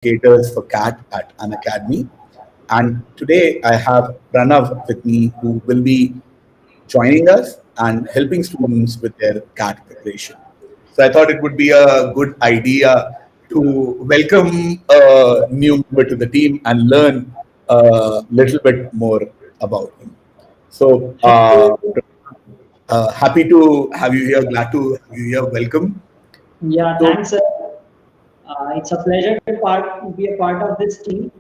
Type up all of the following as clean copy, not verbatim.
educators for CAT at Unacademy. And today I have Pranav with me who will be joining us and helping students with their CAT preparation. So I thought it would be a good idea to welcome a new member to the team and learn a little bit more about him. So Thank you. happy to have you here. Glad to have you here. Welcome. Yeah, So thanks, sir. It's a pleasure to be a part of this team.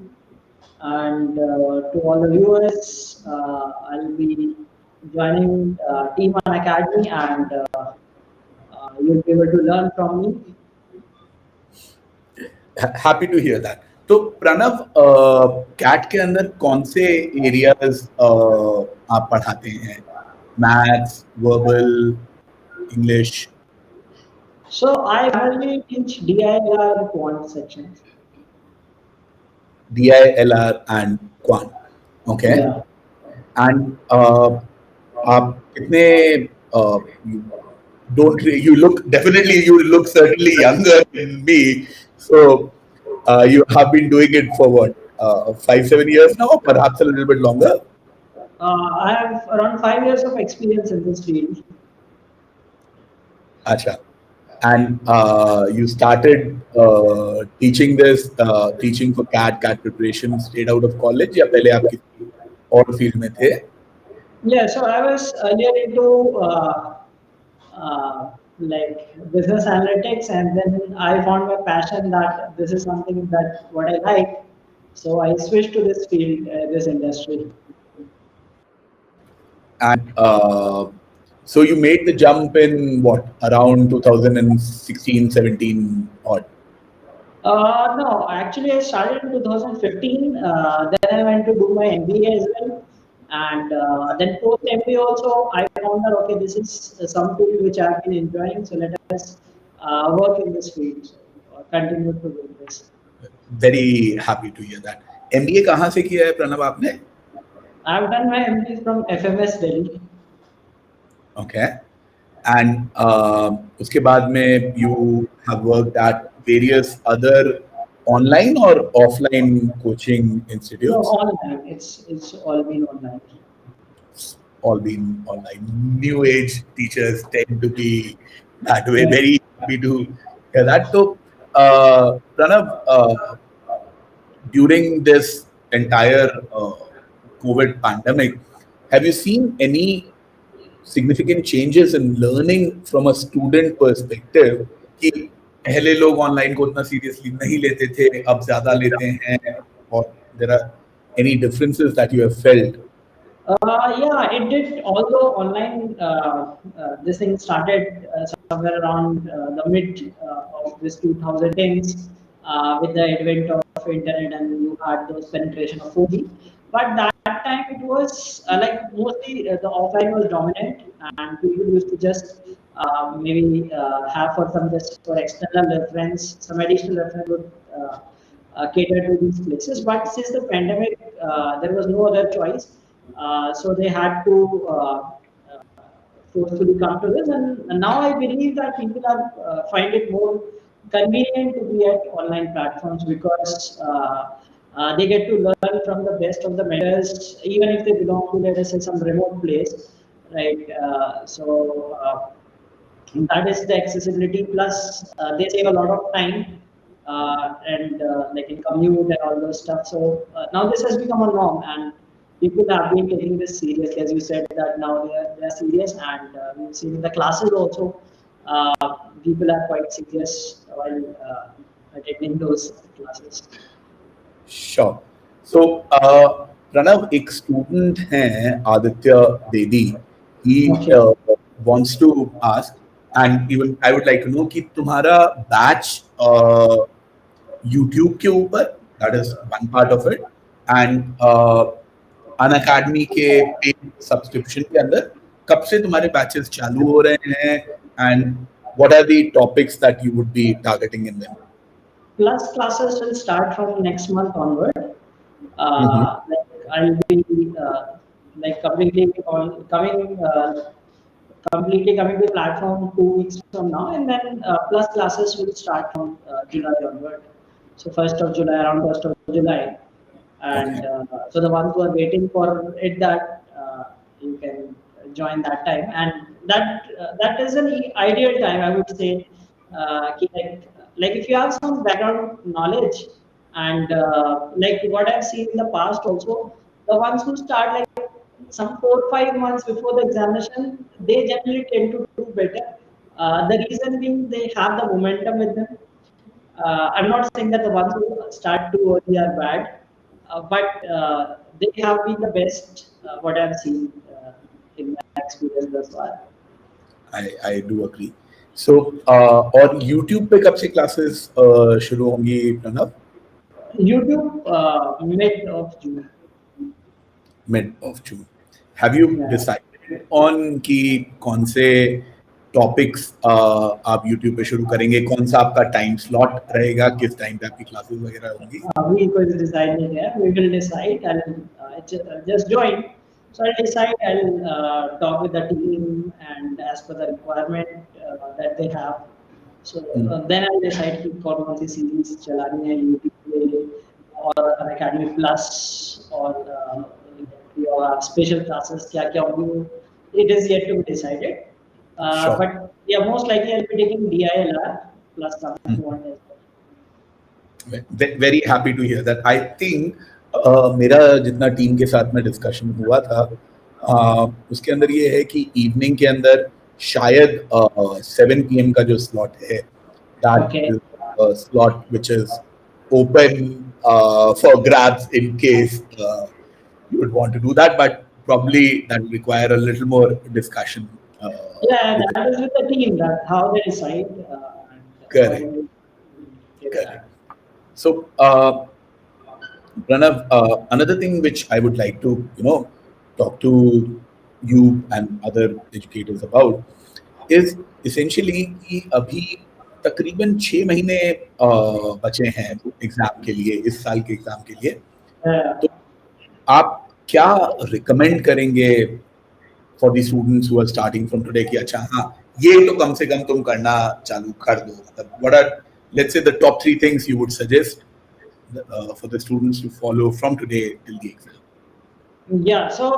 And to all the viewers, I'll be joining Team on Academy, and you'll be able to learn from me. Happy to hear that तो Pranav cat के अंदर कौन से areas आप पढ़ाते हैं maths verbal English So I primarily teach DIR quant sections. DILR and quant okay Yeah. and आप कितने don't you look definitely you look certainly younger than me so you have been doing it for what 5-7 years now or perhaps a little bit longer. I have around 5 years of experience in this field. Acha. And you started teaching for CAT preparation straight out of college या पहले आप किसी और field में थे? Yeah, so I was earlier into like business analytics, and then I found my passion that this is something that what I like. So I switched to this field, this industry. And so you made the jump in what around 2016-17 odd. No, actually I started in 2015. Then I went to do my MBA as well. And then post MBA also, I found that okay, this is some field which I've been enjoying. So let us work in this field. So continue to do this. Very happy to hear that. MBA कहाँ से किया है प्रणव आपने? I've done my MBA from FMS Delhi. Okay. And उसके बाद में you have worked at various other online or offline coaching institutes? No, online. It's all been online. All been online. New age teachers tend to be that way. Yeah. Very happy to hear that. So, Pranav, during this entire COVID pandemic, have you seen any significant changes in learning from a student perspective? कि पहले लोग online को उतना seriously नहीं लेते थे, अब ज्यादा लेते हैं, और there are any differences that you have felt? Yeah, it did. Although online, this thing started somewhere around the mid of this 2010s with the advent of internet, and you had those penetration of 4G. But that time it was like mostly the offline was dominant, and people used to just maybe have for some just for external reference, some additional reference would cater to these places. But since the pandemic, there was no other choice. So they had to forcefully come to this, and now I believe that people are find it more convenient to be at online platforms because they get to learn from the best of the mentors, even if they belong to, let us say, some remote place, right? That is the accessibility. Plus, they save a lot of time and like in commute and all those stuff. So now this has become a norm, and people have been taking this seriously. As you said, that now they are serious, and we've seen in the classes also, people are quite serious while attending those classes. Sure. So, Pranav, एक student हैं Aditya Bedi. He Okay. wants to ask, and even I would like to know कि तुम्हारा batch YouTube के ऊपर, that is one part of it, and Unacademy के paid subscription के अंदर कब से तुम्हारे batches चालू हो रहे हैं, and what are the topics that you would be targeting in them? Plus classes will start from next month onward. Like I'll be like completely coming to platform 2 weeks from now, and then plus classes will start from July onward. So 1st of July, around 1st of July. Okay. And so the ones who are waiting for it, that you can join that time. And that is an ideal time, I would say. Like if you have some background knowledge, and like what I've seen in the past also, the ones who start like some 4 or 5 months before the examination, they generally tend to do better. The reason being they have the momentum with them. I'm not saying that the ones who start too early are bad, but they have been the best, what I've seen in my experience thus far. I do agree. So और YouTube पे कब से classes शुरू होंगी Pranav? YouTube, mid of June. Mid of June. Have you Yeah. decided on कि कौन से topics आप YouTube पे शुरू करेंगे, कौन सा आपका टाइम स्लॉट रहेगा, किस टाइम पे आपकी क्लासेस वगैरह होंगी? We could decide it here. We will decide. Just join. So I'll decide. I'll talk with the team and as per the requirement that they have. So then I'll decide कि कौन सी series चलानी है YouTube पे और Unacademy Plus और your special classes क्या क्या होंगी. It is yet to be decided. Sure. But yeah, most likely I'll be taking DILR plus something one as well. Very happy to hear that. I think मेरा जितना team के साथ में discussion हुआ था उसके अंदर ये है कि इवनिंग के अंदर शायद 7 PM का जो स्लॉट है, that Okay. Is slot which is open for grabs in case you would want to do that, but probably that will require a little more discussion. Yeah, that is with the team, that how they decide. And Correct. accordingly, get Correct. that. So, Pranav, another thing which I would like to, talk to you and other educators about is essentially कि अभी तकरीबन 6 महीने बचे हैं exam के लिए, इस साल के एग्जाम के लिए. तो आप क्या रिकमेंड करेंगे for the students who are starting from today कि अच्छा हाँ ये तो कम से कम तुम करना चालू कर दो, मतलब what are, let's say, the top 3 things you would suggest for the students to follow from today till the exam? Yeah, so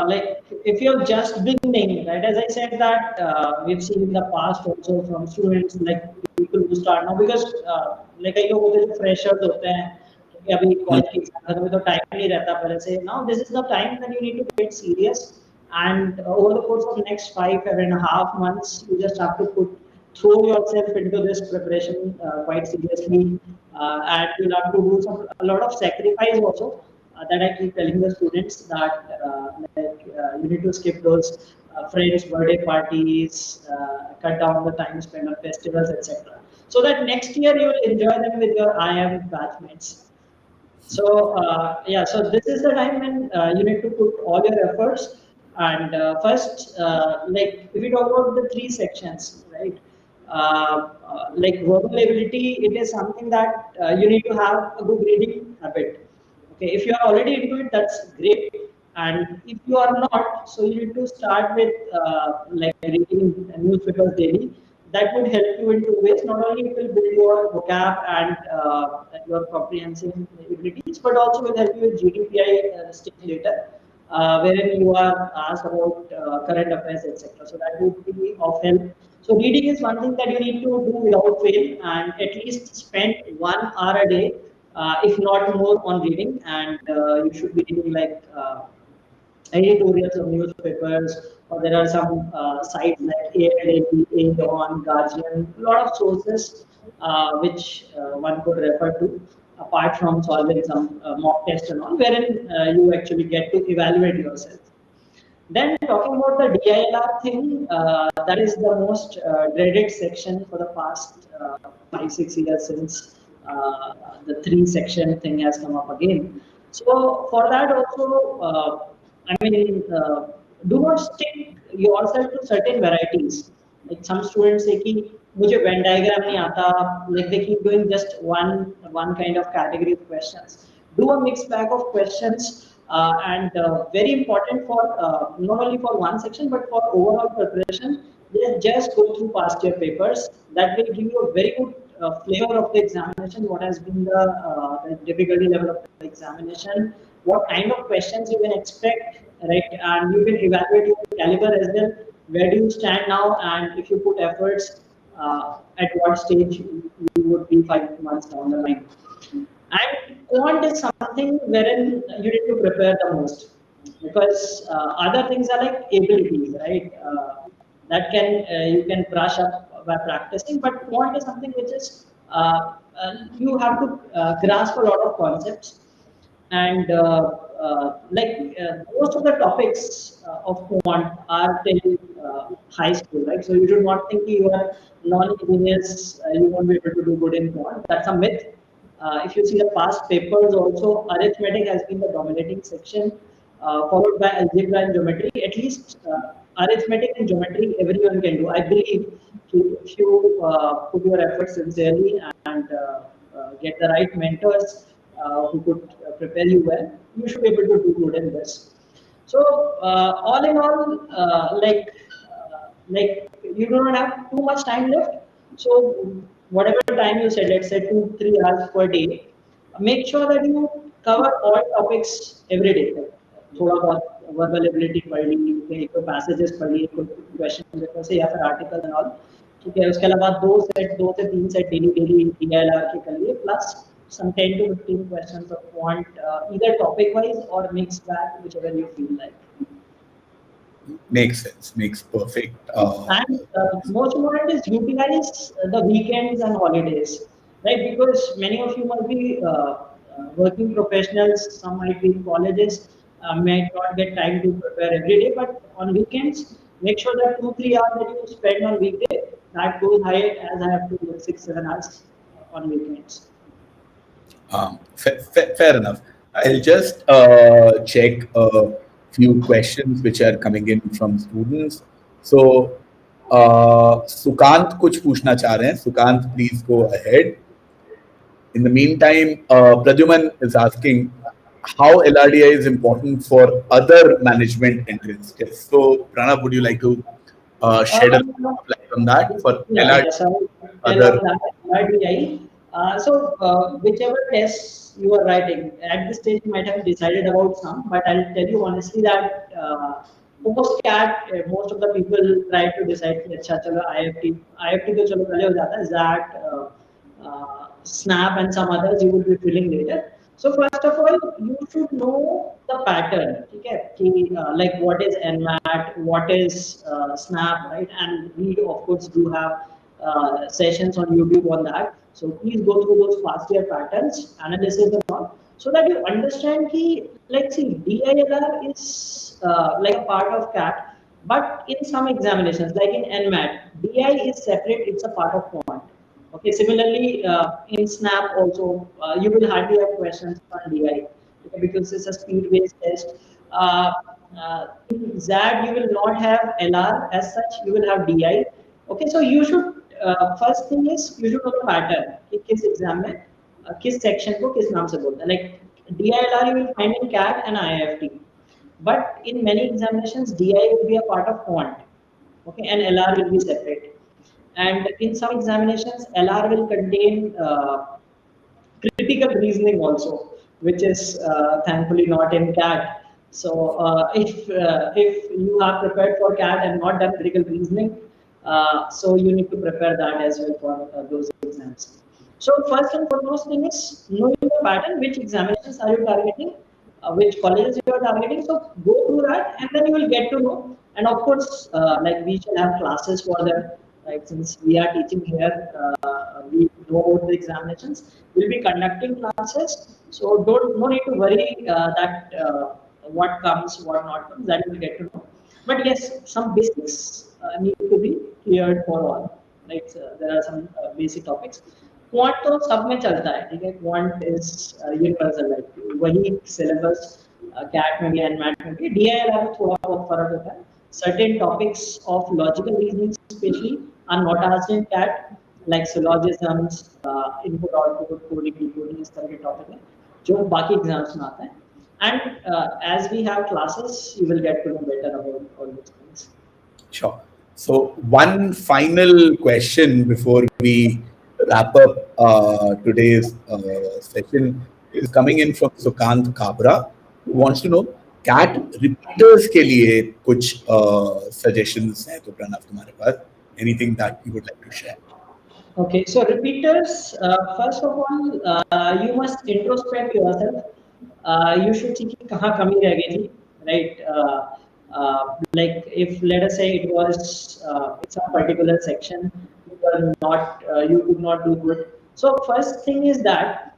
like if you're just beginning, right? As I said that we've seen in the past also from students, like people who start now, because like कई लोग होते हैं जो freshers होते हैं कि अभी college की एग्जाम खत्म हुई तो टाइम नहीं रहता पहले से. Now this is the time that you need to get serious, and over the course of next 5.5 months, you just have to throw yourself into this preparation quite seriously, and you'll have to do a lot of sacrifice also. That I keep telling the students that you need to skip those friends' birthday parties, cut down the time spent on festivals, etc. So that next year you will enjoy them with your IM batchmates. So yeah, so this is the time when you need to put all your efforts. And first, like if you talk about the 3 sections, right? Like verbal ability, it is something that you need to have a good reading habit. Okay, if you are already into it, that's great. And if you are not, so you need to start with like reading newspapers daily. That would help you in 2 ways. Not only it will build your vocab and your comprehensive abilities, but also will help you with GDPI stage later, wherein you are asked about current affairs, etc. So that would be of help. So reading is one thing that you need to do without fail, and at least spend 1 hour a day, if not more, on reading. And you should be reading like editorials of newspapers, or there are some sites like AID, Aon, Guardian, a lot of sources which one could refer to, apart from solving some mock test and all, wherein you actually get to evaluate yourself. Then talking about the DILR thing, that is the most dreaded section for the past 5-6 years since the 3 section thing has come up again. So for that also, I mean, do not stick yourself to certain varieties. Like some students say कि मुझे Venn diagram नहीं आता, like they keep doing just one kind of category of questions. Do a mixed bag of questions, and very important for not only for one section but for overall preparation. Just go through past year papers. That will give you a very good flavor of the examination, what has been the difficulty level of the examination, what kind of questions you can expect, right? And you can evaluate your caliber as well. Where do you stand now? And if you put efforts, at what stage you would be 5 months down the line. And quant is something wherein you need to prepare the most because other things are like abilities, right? That can you can brush up by practicing, but quant is something which is you have to grasp a lot of concepts and most of the topics of quant are till high school, right? So you should not think you are non-engineers, you won't be able to do good in quant. That's a myth. If you see the past papers, also arithmetic has been the dominating section, followed by algebra and geometry. At least arithmetic and geometry everyone can do. I believe if you put your efforts sincerely and get the right mentors who could prepare you well, you should be able to do good in this. So all in all, like you do not have too much time left. So whatever time you said, let's say 2-3 hours per day, make sure that you cover all topics every day. थोड़ा बहुत verbal ability पढ़ ली, एक तो passages पढ़ ली, एक question paper से या फिर articles and all. ठीक है, उसके अलावा 2 से 3 सेट डेली DLR के कर लिए, plus some 10 to 15 questions of quant, either topic wise or mixed bag, whichever you feel like. Makes sense. Makes perfect. And most important is utilize the weekends and holidays, right? Because many of you must be working professionals, some might be in colleges, might not get time to prepare every day, but on weekends, make sure that 2-3 hours that you spend on weekday, that goes high as I have to do 6-7 hours on weekends. Fair enough. I'll just check a few questions which are coming in from students. So, Sukant कुछ पूछना चाह रहे हैं. Sukant, please go ahead. In the meantime, Pradyuman is asking how LRDI is important for other management entrance tests. So, Pranav, would you like to shed a light on that for LRDI? Other LRDI. So whichever tests you are writing, at this stage you might have decided about some, but I'll tell you honestly that post CAT, most of the people try to decide कि अच्छा चलो IFT तो चलो पहले हो जाता है, ZAT, SNAP and some others you will be filling later. So first of all, you should know the pattern, okay? Like what is NMAT, what is SNAP, right? And we of course do have sessions on YouTube on that. So please go through those past year patterns, analysis and all, so that you understand ki, like see, DILR is like a part of CAT, but in some examinations, like in NMAT, DI is separate, it's a part of quant. Okay, similarly, in SNAP also, you will hardly have questions on DI, okay, because it's a speed-based test. In ZAD, you will not have LR as such, you will have DI. Okay, so you should, first thing is, you should know the pattern, कि किस exam में, किस section को किस नाम से बोलता है. Like DILR you will find in CAT and IFT. But in many examinations, DI will be a part of quant, okay, and LR will be separate. And in some examinations, LR will contain critical reasoning also, which is thankfully not in CAT. So if you are prepared for CAT and not done critical reasoning, so you need to prepare that as well for those exams. So first and foremost thing is knowing the pattern, which examinations are you targeting, which colleges you are targeting. So go through that, and then you will get to know. And of course, like we shall have classes for that. Like since we are teaching here, we know about the examinations. We'll be conducting classes, so no need to worry that what comes, what not comes. That you will get to know. But yes, some basics need to be cleared for all. Like there are some basic topics. Quant तो सब में चलता है, ठीक है? Quant is universal, like वही syllabus CAT में भी NMAT में भी. DILR में थोड़ा बहुत फर्क होता है. Certain topics of logical reasoning, especially, are not asked in CAT, like syllogisms, input output, coding decoding, इस तरह के topic हैं, जो बाकी exams में आते हैं. And as we have classes, you will get to know better about all those things. Sure. So one final question before we wrap up today's session is coming in from Sukant Kabra, who wants to know cat repeaters के लिए कुछ suggestions हैं तो प्रणव तुम्हारे पास anything that you would like to share? Okay, so repeaters, first of all, you must introspect yourself. You should see कि कहाँ कमी रह गई थी, right? Like if let us say it was in some particular section, you were not, you could not do good. So first thing is that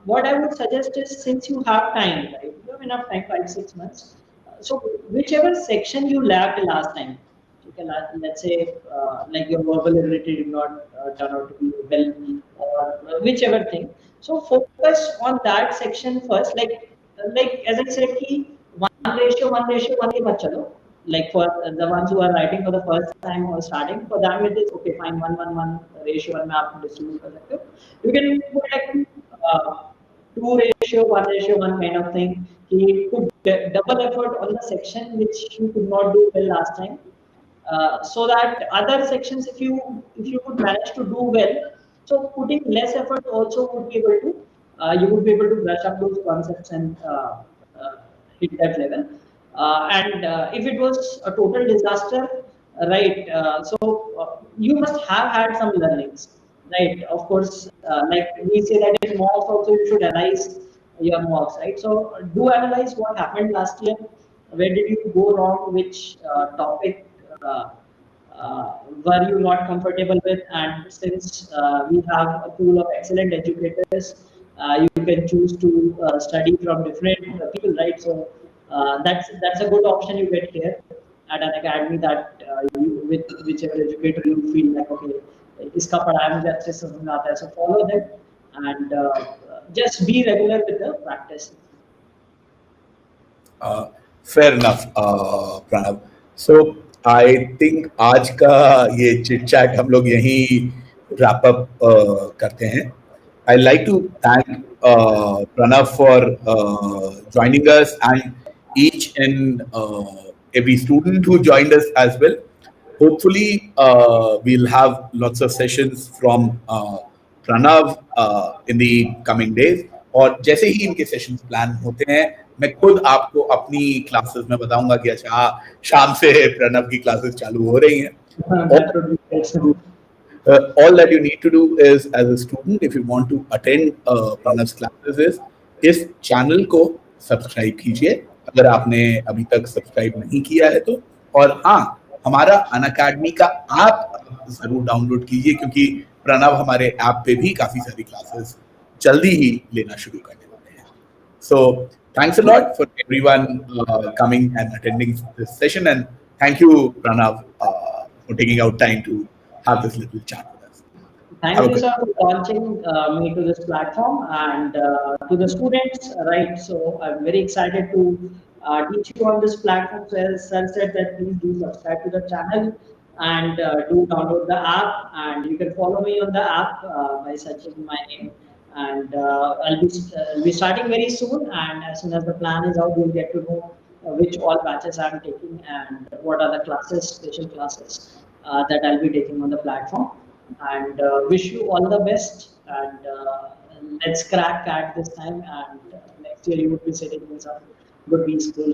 what I would suggest is since you have time, right? You have enough time, 5 6 months. So whichever section you lacked last time, okay, let's say like your verbal ability did not turn out to be well or whichever thing. So focus on that section first. Like as I said, ki 1:1:1 ही मत चलो. Like for the ones who are writing for the first time or starting, for them it is okay, fine, 1:1:1 में आप distribute कर सकते हो. You can put like 2:1:1 kind of thing. He put double effort on the section which you could not do well last time, so that other sections if you could manage to do well, so putting less effort also would be able to you would be able to brush up those concepts and uh, hit that level, and if it was a total disaster, right, you must have had some learnings, right, of course, like we say that in mocks also you should analyze your mocks, right, so do analyze what happened last year, where did you go wrong, which topic uh, were you not comfortable with, and since we have a pool of excellent educators, you can choose to study from different people, right, so that's a good option you get here at an academy, that you, with whichever educator you feel like okay, इसका पढ़ाया मुझे अच्छे से समझ में आता है, so follow them and just be regular with the practice. Fair enough, Pranav. So I think आज का ये चिट चैट हम लोग यहीं wrap up करते हैं. I'd like to thank Pranav for joining us and each and every student who joined us as well. Hopefully, we'll have lots of sessions from Pranav in the coming days. और जैसे ही इनके sessions plan होते हैं, मैं खुद आपको अपनी classes में बताऊंगा कि अच्छा शाम से प्रणव की क्लासेस चालू हो रही हैं. That would be great. All that you need to do is, as a student, if you want to attend Pranav's classes, is इस चैनल को सब्सक्राइब कीजिए अगर आपने अभी तक सब्सक्राइब नहीं किया है तो. और हाँ, हमारा अनअकैडमी का ऐप जरूर डाउनलोड कीजिए क्योंकि प्रणव हमारे ऐप पे भी काफी सारी क्लासेस जल्दी ही लेना शुरू करने वाले हैं. So thanks a lot for everyone coming and attending this session, and thank you, Pranav, for taking out time to have this little chat with us. Thank you, sir, for launching me to this platform, and to the students, right? So I'm very excited to teach you on this platform. So as sir said that please do subscribe to the channel and do download the app, and you can follow me on the app by searching my name. And I'll be starting very soon, and as soon as the plan is out, you'll get to know which all batches I'm taking and what are the classes, special classes that I'll be taking on the platform. And wish you all the best, and let's crack at this time, and next year you would be sitting in some good B school.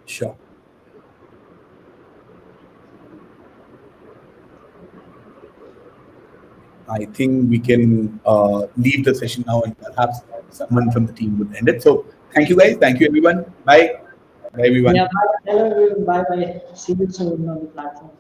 Sure. I think we can leave the session now, and perhaps someone from the team would end it. So thank you guys. Thank you everyone. Bye. Bye everyone. Yeah, bye. Hello everyone. Bye bye. See you soon on the platform.